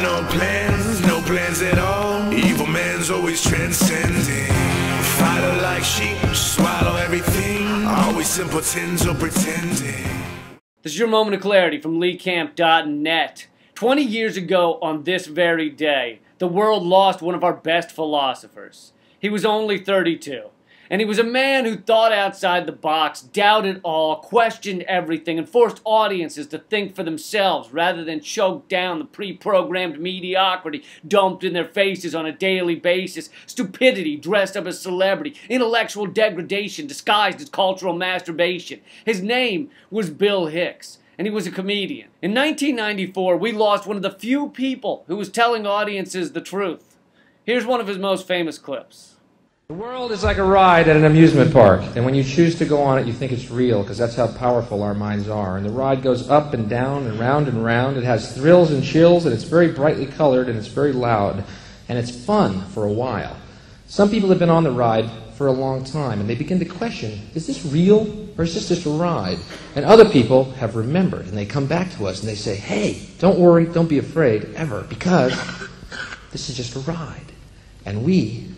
no plans at all. Evil man's always transcending. Fighter like sheep, swallow everything. Always simpletons or pretending. This is your moment of clarity from LeeCamp.net. 20 years ago on this very day, the world lost one of our best philosophers. He was only 32. And he was a man who thought outside the box, doubted all, questioned everything, and forced audiences to think for themselves rather than choke down the pre-programmed mediocrity dumped in their faces on a daily basis, stupidity dressed up as celebrity, intellectual degradation disguised as cultural masturbation. His name was Bill Hicks, and he was a comedian. In 1994, we lost one of the few people who was telling audiences the truth. Here's one of his most famous clips. The world is like a ride at an amusement park, and when you choose to go on it, you think it's real, because that's how powerful our minds are. And the ride goes up and down and round and round. It has thrills and chills, and it's very brightly colored, and it's very loud, and it's fun for a while. Some people have been on the ride for a long time, and they begin to question, is this real, or is this just a ride? And other people have remembered, and they come back to us, and they say, hey, don't worry, don't be afraid, ever, because this is just a ride. And we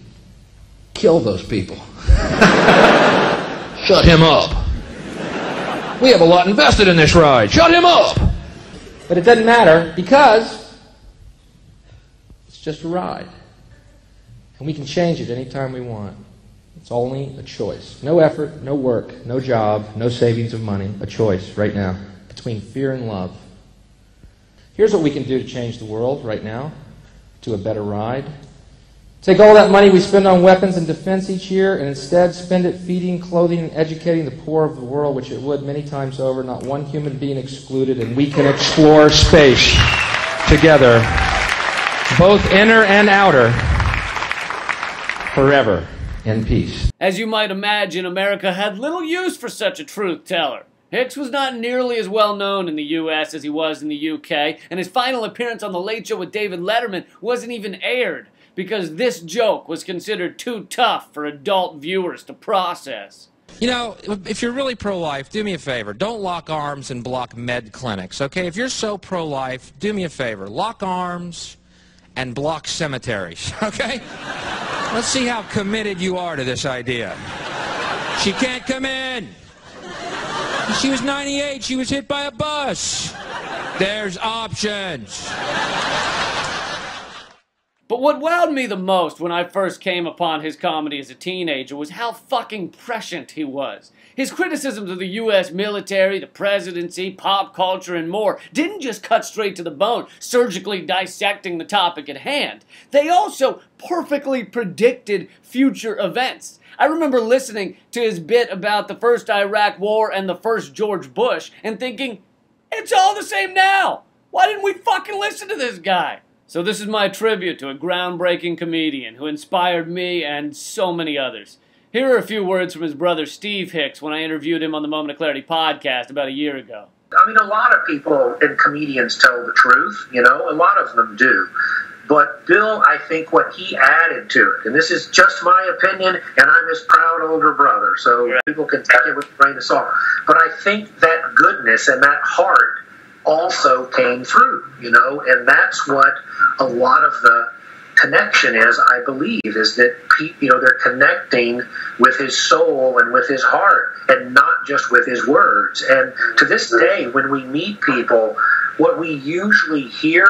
kill those people. Shut him up. We have a lot invested in this ride. Shut him up. But it doesn't matter because it's just a ride. And we can change it anytime we want. It's only a choice. No effort, no work, no job, no savings of money. A choice right now between fear and love. Here's what we can do to change the world right now to a better ride. Take all that money we spend on weapons and defense each year and instead spend it feeding, clothing, and educating the poor of the world, which it would many times over, not one human being excluded, and we can explore space together, both inner and outer, forever in peace. As you might imagine, America had little use for such a truth teller. Hicks was not nearly as well known in the U.S. as he was in the U.K., and his final appearance on The Late Show with David Letterman wasn't even aired, because this joke was considered too tough for adult viewers to process. You know, if you're really pro-life, do me a favor. Don't lock arms and block med clinics, okay? If you're so pro-life, do me a favor. Lock arms and block cemeteries, okay? Let's see how committed you are to this idea. She can't come in. She was 98. She was hit by a bus. There's options. But what wowed me the most when I first came upon his comedy as a teenager was how fucking prescient he was. His criticisms of the U.S. military, the presidency, pop culture, and more didn't just cut straight to the bone, surgically dissecting the topic at hand. They also perfectly predicted future events. I remember listening to his bit about the first Iraq War and the first George Bush and thinking, it's all the same now. Why didn't we fucking listen to this guy? So this is my tribute to a groundbreaking comedian who inspired me and so many others. Here are a few words from his brother Steve Hicks when I interviewed him on the Moment of Clarity podcast about a year ago. I mean, a lot of people and comedians tell the truth, you know, a lot of them do. But Bill, I think what he added to it, and this is just my opinion, and I'm his proud older brother, so people can take it with a grain of salt. But I think that goodness and that heart also came through, you know, and that's what a lot of the connection is, I believe, is that, you know, they're connecting with his soul and with his heart and not just with his words. And to this day, when we meet people, what we usually hear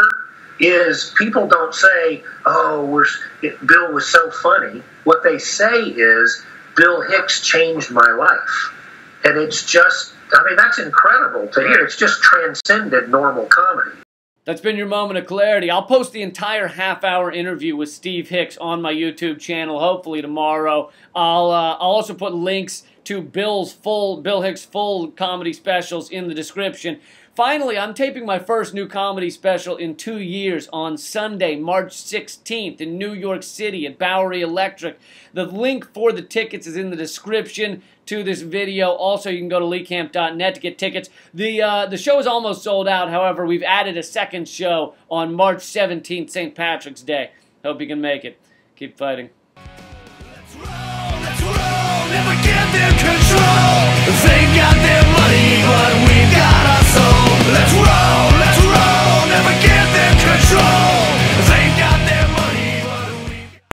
is people don't say, oh, Bill was so funny. What they say is, Bill Hicks changed my life. And it's just, I mean, that's incredible to hear. It's just transcended normal comedy. That's been your Moment of Clarity. I'll post the entire half-hour interview with Steve Hicks on my YouTube channel, hopefully tomorrow. I'll also put links to Bill Hicks' full comedy specials in the description. Finally, I'm taping my first new comedy special in 2 years on Sunday, March 16th in New York City at Bowery Electric. The link for the tickets is in the description to this video. Also, you can go to LeeCamp.net to get tickets. The show is almost sold out. However, we've added a second show on March 17th, St. Patrick's Day. Hope you can make it. Keep fighting. Let's roll, never get their control. They got their money, but